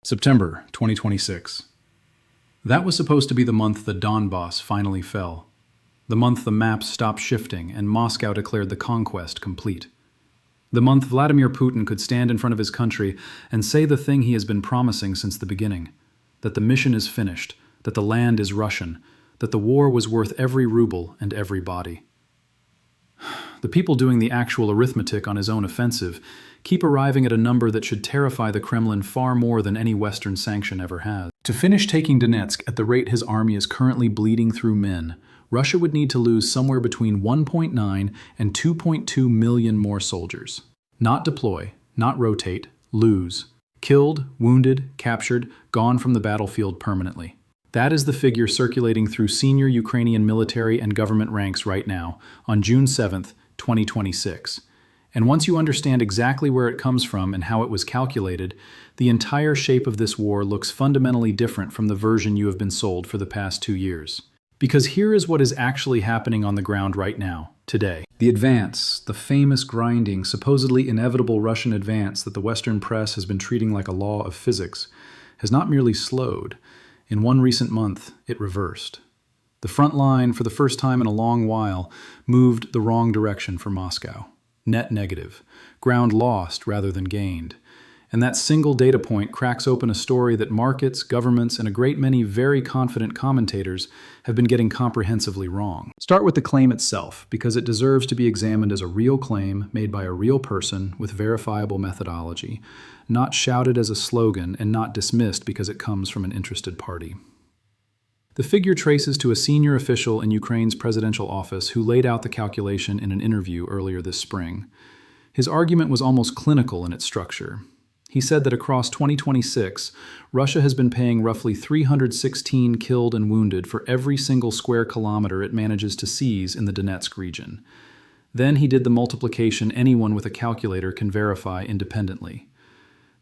September 2026. That was supposed to be the month the Donbas finally fell. The month the maps stopped shifting and Moscow declared the conquest complete. The month Vladimir Putin could stand in front of his country and say the thing he has been promising since the beginning, that the mission is finished, that the land is Russian, that the war was worth every ruble and every body. The people doing the actual arithmetic on his own offensive keep arriving at a number that should terrify the Kremlin far more than any Western sanction ever has. To finish taking Donetsk at the rate his army is currently bleeding through men, Russia would need to lose somewhere between 1.9 and 2.2 million more soldiers. Not deploy, not rotate, lose. Killed, wounded, captured, gone from the battlefield permanently. That is the figure circulating through senior Ukrainian military and government ranks right now, on June 7th, 2026. And once you understand exactly where it comes from and how it was calculated, the entire shape of this war looks fundamentally different from the version you have been sold for the past 2 years. Because here is what is actually happening on the ground right now, today. The advance, the famous grinding, supposedly inevitable Russian advance that the Western press has been treating like a law of physics, has not merely slowed. In one recent month, it reversed. The front line, for the first time in a long while, moved the wrong direction for Moscow. Net negative, ground lost rather than gained. And that single data point cracks open a story that markets, governments, and a great many very confident commentators have been getting comprehensively wrong. Start with the claim itself, because it deserves to be examined as a real claim made by a real person with verifiable methodology, not shouted as a slogan and not dismissed because it comes from an interested party. The figure traces to a senior official in Ukraine's presidential office who laid out the calculation in an interview earlier this spring. His argument was almost clinical in its structure. He said that across 2026, Russia has been paying roughly 316 killed and wounded for every single square kilometer it manages to seize in the Donetsk region. Then he did the multiplication anyone with a calculator can verify independently.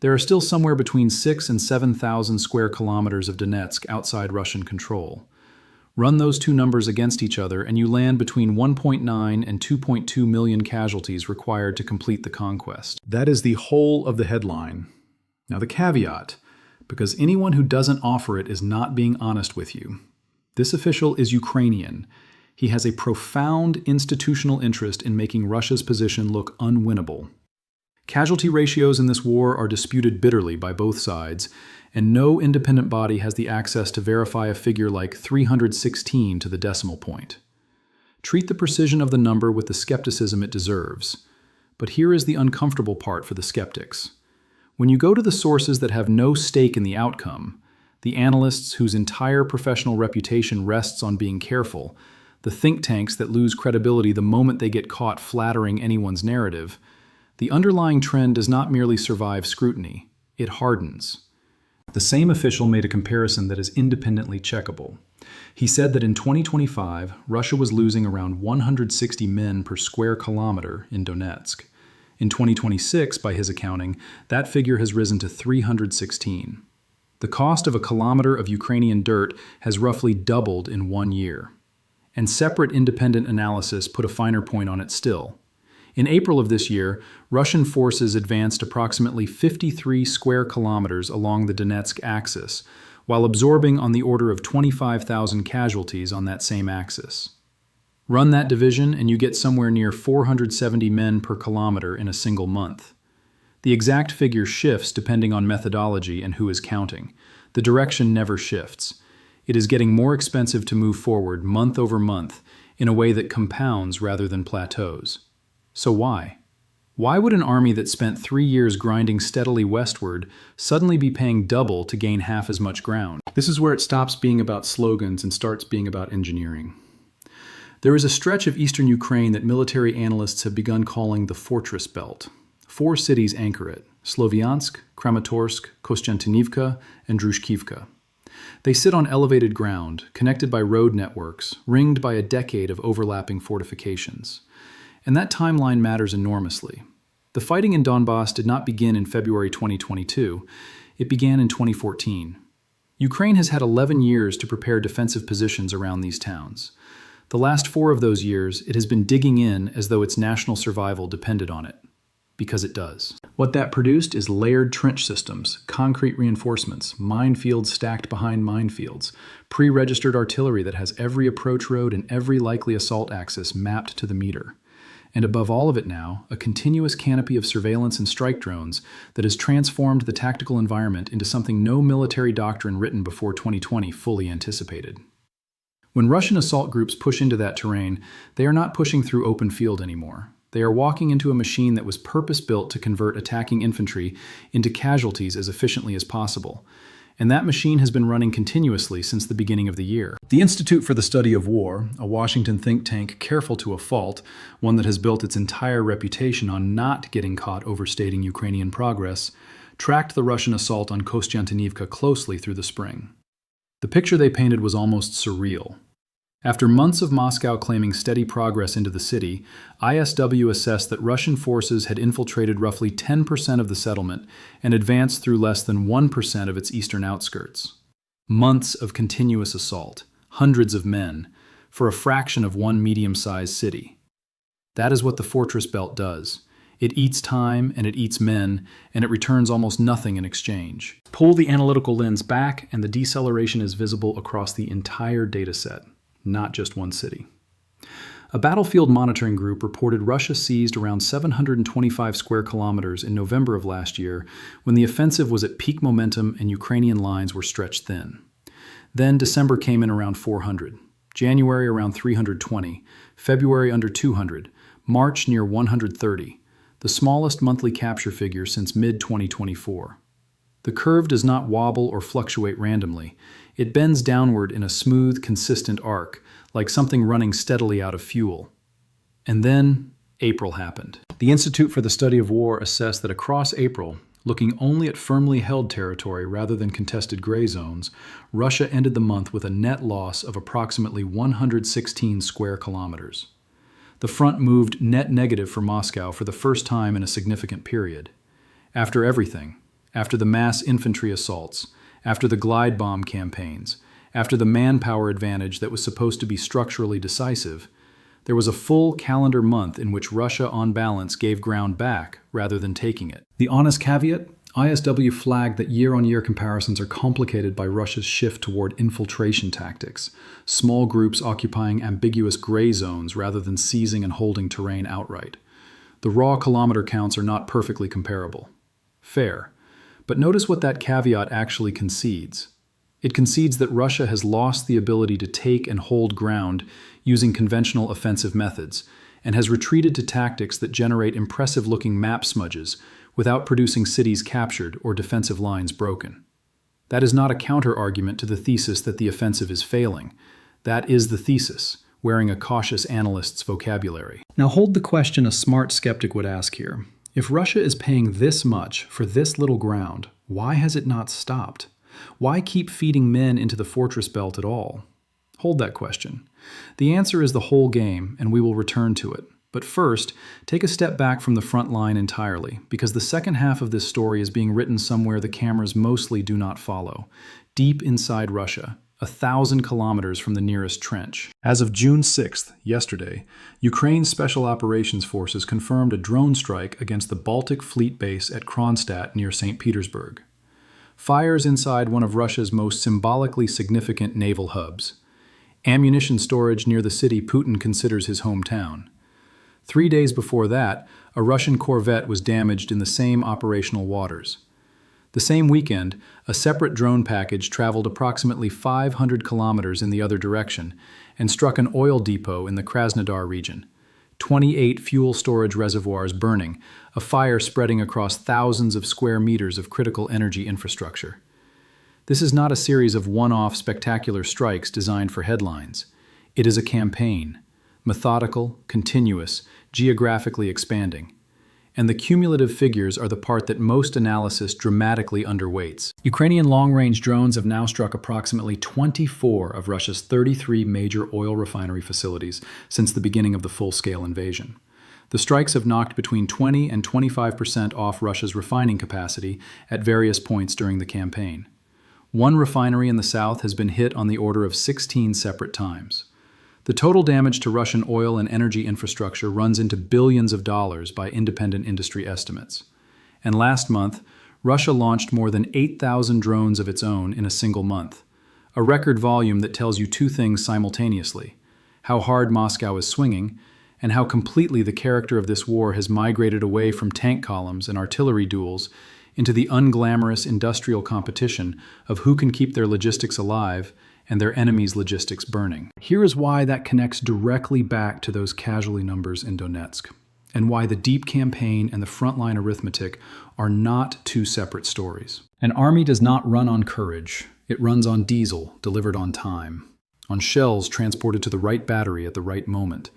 There are still somewhere between 6,000 and 7,000 square kilometers of Donetsk outside Russian control. Run those two numbers against each other and you land between 1.9 and 2.2 million casualties required to complete the conquest. That is the whole of the headline. Now the caveat, because anyone who doesn't offer it is not being honest with you. This official is Ukrainian. He has a profound institutional interest in making Russia's position look unwinnable. Casualty ratios in this war are disputed bitterly by both sides, and no independent body has the access to verify a figure like 316 to the decimal point. Treat the precision of the number with the skepticism it deserves. But here is the uncomfortable part for the skeptics. When you go to the sources that have no stake in the outcome, the analysts whose entire professional reputation rests on being careful, the think tanks that lose credibility the moment they get caught flattering anyone's narrative, the underlying trend does not merely survive scrutiny, it hardens. The same official made a comparison that is independently checkable. He said that in 2025, Russia was losing around 160 men per square kilometer in Donetsk. In 2026, by his accounting, that figure has risen to 316. The cost of a kilometer of Ukrainian dirt has roughly doubled in 1 year. And separate independent analysis put a finer point on it still. In April of this year, Russian forces advanced approximately 53 square kilometers along the Donetsk axis, while absorbing on the order of 25,000 casualties on that same axis. Run that division and you get somewhere near 470 men per kilometer in a single month. The exact figure shifts depending on methodology and who is counting. The direction never shifts. It is getting more expensive to move forward month over month in a way that compounds rather than plateaus. So why? Why would an army that spent 3 years grinding steadily westward suddenly be paying double to gain half as much ground? This is where it stops being about slogans and starts being about engineering. There is a stretch of eastern Ukraine that military analysts have begun calling the Fortress Belt. 4 cities anchor it: Sloviansk, Kramatorsk, Kostiantynivka, and Drushkivka. They sit on elevated ground, connected by road networks, ringed by a decade of overlapping fortifications. And that timeline matters enormously. The fighting in Donbas did not begin in February 2022. It began in 2014. Ukraine has had 11 years to prepare defensive positions around these towns. The last 4 of those years, it has been digging in as though its national survival depended on it. because it does. What that produced is layered trench systems, concrete reinforcements, minefields stacked behind minefields, pre-registered artillery that has every approach road and every likely assault axis mapped to the meter. And above all of it now, a continuous canopy of surveillance and strike drones that has transformed the tactical environment into something no military doctrine written before 2020 fully anticipated. When Russian assault groups push into that terrain, they are not pushing through open field anymore. They are walking into a machine that was purpose-built to convert attacking infantry into casualties as efficiently as possible. And that machine has been running continuously since the beginning of the year. The Institute for the Study of War, a Washington think tank careful to a fault, one that has built its entire reputation on not getting caught overstating Ukrainian progress, tracked the Russian assault on Kostiantynivka closely through the spring. The picture they painted was almost surreal. After months of Moscow claiming steady progress into the city, ISW assessed that Russian forces had infiltrated roughly 10% of the settlement and advanced through less than 1% of its eastern outskirts. Months of continuous assault, hundreds of men, for a fraction of one medium-sized city. That is what the fortress belt does. It eats time and it eats men, and it returns almost nothing in exchange. Pull the analytical lens back, and the deceleration is visible across the entire dataset. Not just one city. A battlefield monitoring group reported Russia seized around 725 square kilometers in November of last year when the offensive was at peak momentum and Ukrainian lines were stretched thin. Then December came in around 400, January around 320, February under 200, March near 130, the smallest monthly capture figure since mid-2024. The curve does not wobble or fluctuate randomly. It bends downward in a smooth, consistent arc, like something running steadily out of fuel. And then, April happened. The Institute for the Study of War assessed that across April, looking only at firmly held territory rather than contested gray zones, Russia ended the month with a net loss of approximately 116 square kilometers. The front moved net negative for Moscow for the first time in a significant period. After everything, after the mass infantry assaults, after the glide bomb campaigns, after the manpower advantage that was supposed to be structurally decisive, there was a full calendar month in which Russia, on balance, gave ground back rather than taking it. The honest caveat? ISW flagged that year-on-year comparisons are complicated by Russia's shift toward infiltration tactics, small groups occupying ambiguous gray zones rather than seizing and holding terrain outright. The raw kilometer counts are not perfectly comparable. Fair. But notice what that caveat actually concedes. It concedes that Russia has lost the ability to take and hold ground using conventional offensive methods, and has retreated to tactics that generate impressive-looking map smudges without producing cities captured or defensive lines broken. That is not a counter-argument to the thesis that the offensive is failing. That is the thesis, wearing a cautious analyst's vocabulary. Now hold the question a smart skeptic would ask here. If Russia is paying this much for this little ground, why has it not stopped? Why keep feeding men into the fortress belt at all? Hold that question. The answer is the whole game, and we will return to it. But first, take a step back from the front line entirely, because the second half of this story is being written somewhere the cameras mostly do not follow, deep inside Russia, 1,000 kilometers from the nearest trench. As of June 6th, yesterday, Ukraine's Special Operations Forces confirmed a drone strike against the Baltic Fleet base at Kronstadt near St. Petersburg. Fires inside one of Russia's most symbolically significant naval hubs. Ammunition storage near the city Putin considers his hometown. 3 days before that, a Russian corvette was damaged in the same operational waters. The same weekend, a separate drone package traveled approximately 500 kilometers in the other direction and struck an oil depot in the Krasnodar region. 28 fuel storage reservoirs burning, a fire spreading across thousands of square meters of critical energy infrastructure. This is not a series of one-off spectacular strikes designed for headlines. It is a campaign, methodical, continuous, geographically expanding. And the cumulative figures are the part that most analysis dramatically underweights. Ukrainian long-range drones have now struck approximately 24 of Russia's 33 major oil refinery facilities since the beginning of the full-scale invasion. The strikes have knocked between 20 and 25% off Russia's refining capacity at various points during the campaign. One refinery in the south has been hit on the order of 16 separate times. The total damage to Russian oil and energy infrastructure runs into billions of dollars by independent industry estimates. And last month, Russia launched more than 8,000 drones of its own in a single month, a record volume that tells you two things simultaneously: how hard Moscow is swinging, and how completely the character of this war has migrated away from tank columns and artillery duels into the unglamorous industrial competition of who can keep their logistics alive and their enemies' logistics burning. Here is why that connects directly back to those casualty numbers in Donetsk, and why the deep campaign and the frontline arithmetic are not two separate stories. An army does not run on courage. It runs on diesel delivered on time, on shells transported to the right battery at the right moment,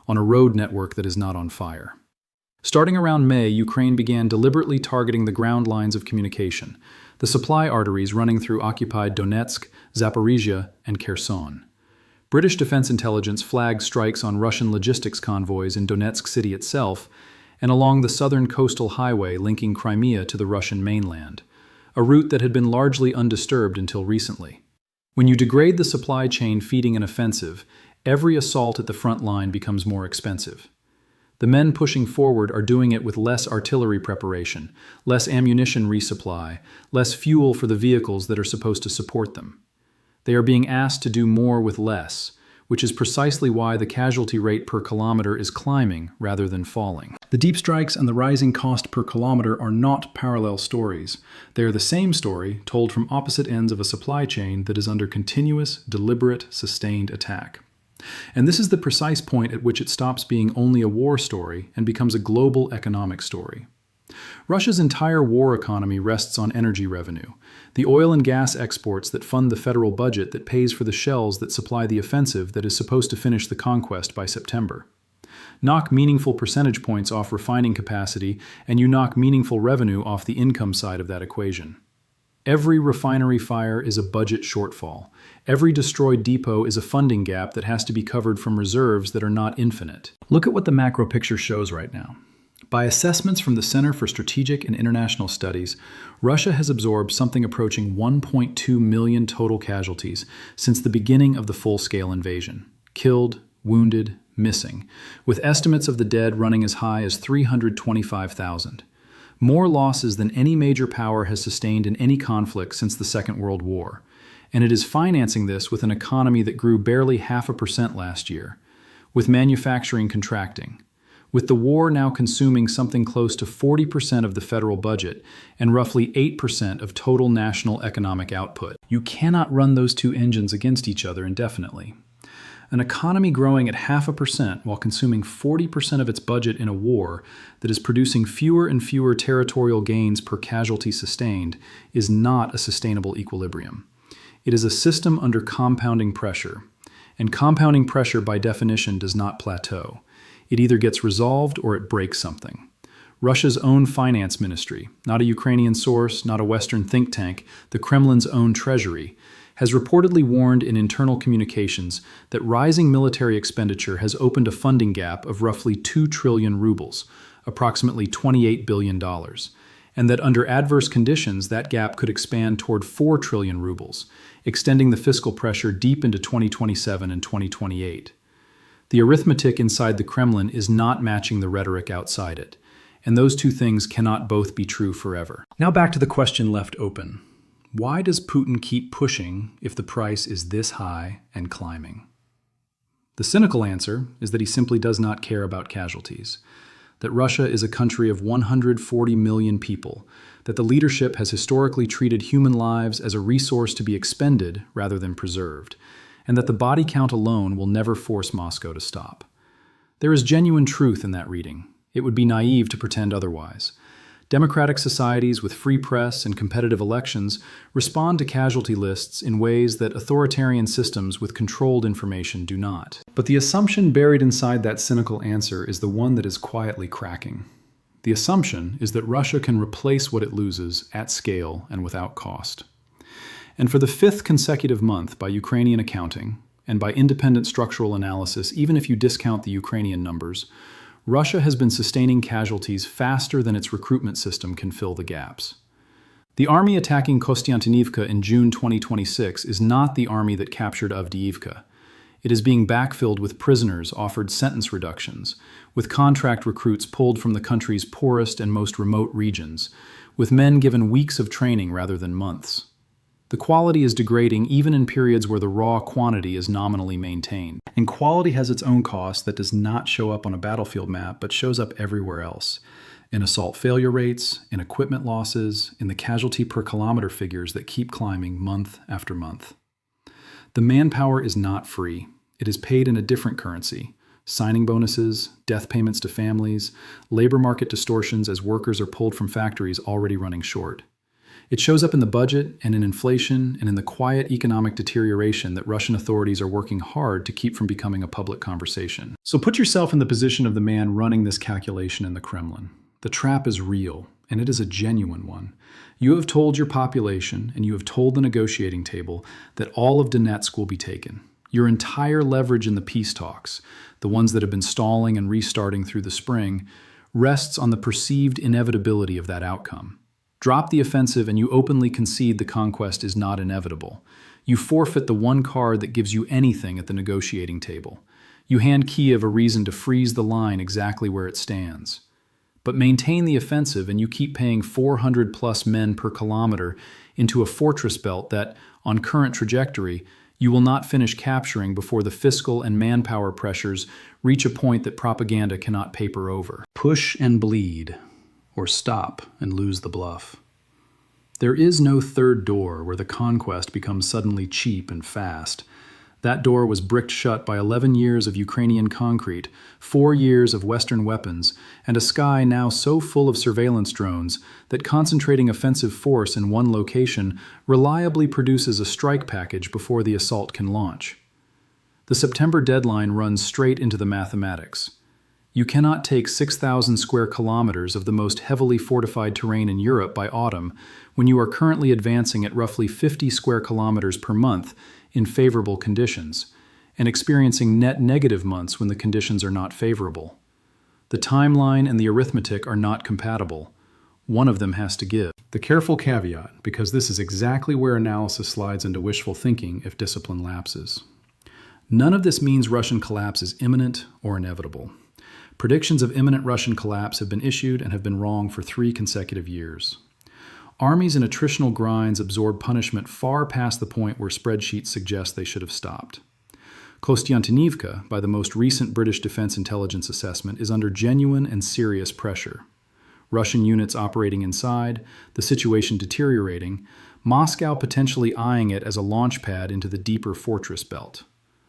on a road network that is not on fire. Starting around May, Ukraine began deliberately targeting the ground lines of communication, the supply arteries running through occupied Donetsk, Zaporizhia, and Kherson. British Defense Intelligence flagged strikes on Russian logistics convoys in Donetsk city itself and along the southern coastal highway linking Crimea to the Russian mainland, a route that had been largely undisturbed until recently. When you degrade the supply chain feeding an offensive, every assault at the front line becomes more expensive. The men pushing forward are doing it with less artillery preparation, less ammunition resupply, less fuel for the vehicles that are supposed to support them. They are being asked to do more with less, which is precisely why the casualty rate per kilometer is climbing rather than falling. The deep strikes and the rising cost per kilometer are not parallel stories. They are the same story told from opposite ends of a supply chain that is under continuous, deliberate, sustained attack. And this is the precise point at which it stops being only a war story and becomes a global economic story. Russia's entire war economy rests on energy revenue, the oil and gas exports that fund the federal budget that pays for the shells that supply the offensive that is supposed to finish the conquest by September. Knock meaningful percentage points off refining capacity, and you knock meaningful revenue off the income side of that equation. Every refinery fire is a budget shortfall. Every destroyed depot is a funding gap that has to be covered from reserves that are not infinite. Look at what the macro picture shows right now. By assessments from the Center for Strategic and International Studies, Russia has absorbed something approaching 1.2 million total casualties since the beginning of the full-scale invasion. Killed, wounded, missing, with estimates of the dead running as high as 325,000. More losses than any major power has sustained in any conflict since the Second World War, and it is financing this with an economy that grew barely 0.5% last year, with manufacturing contracting, with the war now consuming something close to 40% of the federal budget and roughly 8% of total national economic output. You cannot run those two engines against each other indefinitely. An economy growing at 0.5% while consuming 40% of its budget in a war that is producing fewer and fewer territorial gains per casualty sustained is not a sustainable equilibrium. It is a system under compounding pressure, and compounding pressure by definition does not plateau. It either gets resolved or it breaks something. Russia's own finance ministry, not a Ukrainian source, not a Western think tank, the Kremlin's own treasury, has reportedly warned in internal communications that rising military expenditure has opened a funding gap of roughly 2 trillion rubles, approximately $28 billion, and that under adverse conditions that gap could expand toward 4 trillion rubles, extending the fiscal pressure deep into 2027 and 2028. The arithmetic inside the Kremlin is not matching the rhetoric outside it, and those two things cannot both be true forever. Now back to the question left open. Why does Putin keep pushing if the price is this high and climbing? The cynical answer is that he simply does not care about casualties, that Russia is a country of 140 million people, that the leadership has historically treated human lives as a resource to be expended rather than preserved, and that the body count alone will never force Moscow to stop. There is genuine truth in that reading. It would be naive to pretend otherwise. Democratic societies with free press and competitive elections respond to casualty lists in ways that authoritarian systems with controlled information do not. But the assumption buried inside that cynical answer is the one that is quietly cracking. The assumption is that Russia can replace what it loses at scale and without cost. And for the 5th consecutive month by Ukrainian accounting, and by independent structural analysis, even if you discount the Ukrainian numbers, Russia has been sustaining casualties faster than its recruitment system can fill the gaps. The army attacking Kostiantynivka in June 2026 is not the army that captured Avdiivka. It is being backfilled with prisoners offered sentence reductions, with contract recruits pulled from the country's poorest and most remote regions, with men given weeks of training rather than months. The quality is degrading even in periods where the raw quantity is nominally maintained. And quality has its own cost that does not show up on a battlefield map but shows up everywhere else. In assault failure rates, in equipment losses, in the casualty per kilometer figures that keep climbing month after month. The manpower is not free. It is paid in a different currency. Signing bonuses, death payments to families, labor market distortions as workers are pulled from factories already running short. It shows up in the budget and in inflation and in the quiet economic deterioration that Russian authorities are working hard to keep from becoming a public conversation. So put yourself in the position of the man running this calculation in the Kremlin. The trap is real, and it is a genuine one. You have told your population, and you have told the negotiating table, that all of Donetsk will be taken. Your entire leverage in the peace talks, the ones that have been stalling and restarting through the spring, rests on the perceived inevitability of that outcome. Drop the offensive and you openly concede the conquest is not inevitable. You forfeit the one card that gives you anything at the negotiating table. You hand Kiev a reason to freeze the line exactly where it stands. But maintain the offensive and you keep paying 400 plus men per kilometer into a fortress belt that, on current trajectory, you will not finish capturing before the fiscal and manpower pressures reach a point that propaganda cannot paper over. Push and bleed, or stop and lose the bluff. There is no third door where the conquest becomes suddenly cheap and fast. That door was bricked shut by 11 years of Ukrainian concrete, 4 years of Western weapons, and a sky now so full of surveillance drones that concentrating offensive force in one location reliably produces a strike package before the assault can launch. The September deadline runs straight into the mathematics. You cannot take 6,000 square kilometers of the most heavily fortified terrain in Europe by autumn when you are currently advancing at roughly 50 square kilometers per month in favorable conditions, and experiencing net negative months when the conditions are not favorable. The timeline and the arithmetic are not compatible. One of them has to give. The careful caveat, because this is exactly where analysis slides into wishful thinking if discipline lapses. None of this means Russian collapse is imminent or inevitable. Predictions of imminent Russian collapse have been issued and have been wrong for 3 consecutive years. Armies in attritional grinds absorb punishment far past the point where spreadsheets suggest they should have stopped. Kostiantynivka, by the most recent British Defense Intelligence assessment, is under genuine and serious pressure. Russian units operating inside, the situation deteriorating, Moscow potentially eyeing it as a launch pad into the deeper fortress belt.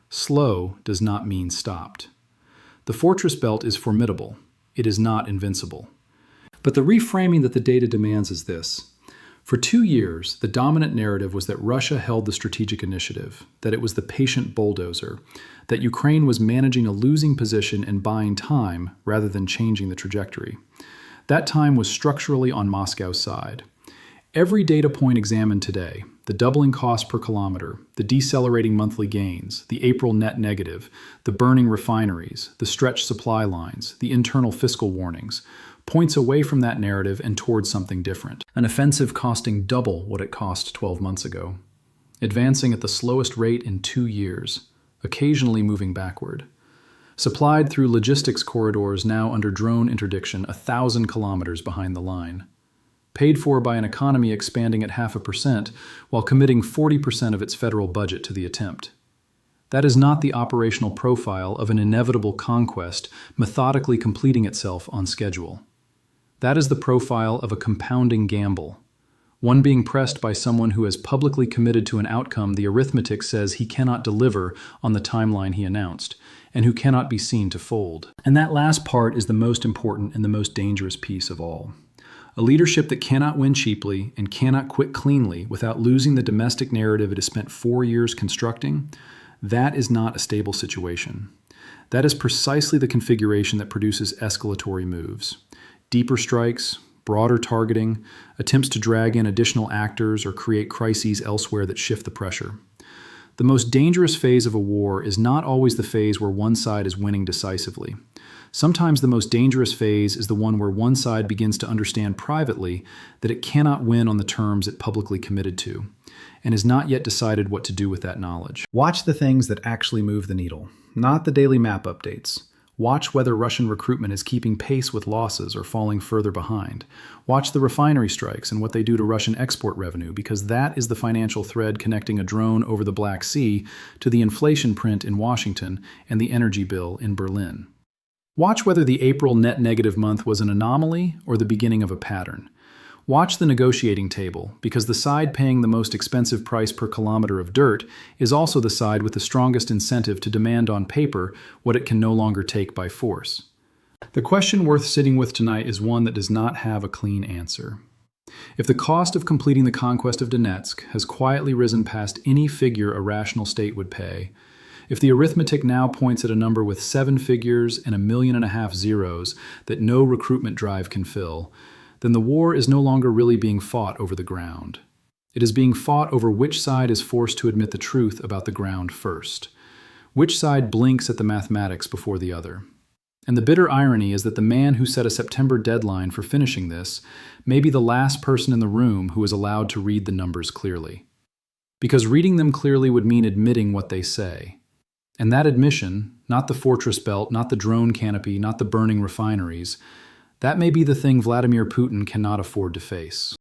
Slow does not mean stopped. The fortress belt is formidable. It is not invincible. But the reframing that the data demands is this. For 2 years, the dominant narrative was that Russia held the strategic initiative, that it was the patient bulldozer, that Ukraine was managing a losing position and buying time rather than changing the trajectory. That time was structurally on Moscow's side. Every data point examined today, the doubling cost per kilometer, the decelerating monthly gains, the April net negative, the burning refineries, the stretched supply lines, the internal fiscal warnings, points away from that narrative and towards something different. An offensive costing double what it cost 12 months ago. Advancing at the slowest rate in 2 years, occasionally moving backward. Supplied through logistics corridors now under drone interdiction 1,000 kilometers behind the line. Paid for by an economy expanding at 0.5% while committing 40% of its federal budget to the attempt. That is not the operational profile of an inevitable conquest methodically completing itself on schedule. That is the profile of a compounding gamble, one being pressed by someone who has publicly committed to an outcome the arithmetic says he cannot deliver on the timeline he announced, and who cannot be seen to fold. And that last part is the most important and the most dangerous piece of all. A leadership that cannot win cheaply and cannot quit cleanly without losing the domestic narrative it has spent 4 years constructing, that is not a stable situation. That is precisely the configuration that produces escalatory moves. Deeper strikes, broader targeting, attempts to drag in additional actors or create crises elsewhere that shift the pressure. The most dangerous phase of a war is not always the phase where one side is winning decisively. Sometimes the most dangerous phase is the one where one side begins to understand privately that it cannot win on the terms it publicly committed to, and has not yet decided what to do with that knowledge. Watch the things that actually move the needle, not the daily map updates. Watch whether Russian recruitment is keeping pace with losses or falling further behind. Watch the refinery strikes and what they do to Russian export revenue, because that is the financial thread connecting a drone over the Black Sea to the inflation print in Washington and the energy bill in Berlin. Watch whether the April net negative month was an anomaly or the beginning of a pattern. Watch the negotiating table, because the side paying the most expensive price per kilometer of dirt is also the side with the strongest incentive to demand on paper what it can no longer take by force. The question worth sitting with tonight is one that does not have a clean answer. If the cost of completing the conquest of Donetsk has quietly risen past any figure a rational state would pay, if the arithmetic now points at a number with 7 figures and 1.5 million zeros that no recruitment drive can fill, then the war is no longer really being fought over the ground. It is being fought over which side is forced to admit the truth about the ground first, which side blinks at the mathematics before the other. And the bitter irony is that the man who set a September deadline for finishing this may be the last person in the room who is allowed to read the numbers clearly. Because reading them clearly would mean admitting what they say. And that admission, not the fortress belt, not the drone canopy, not the burning refineries, that may be the thing Vladimir Putin cannot afford to face.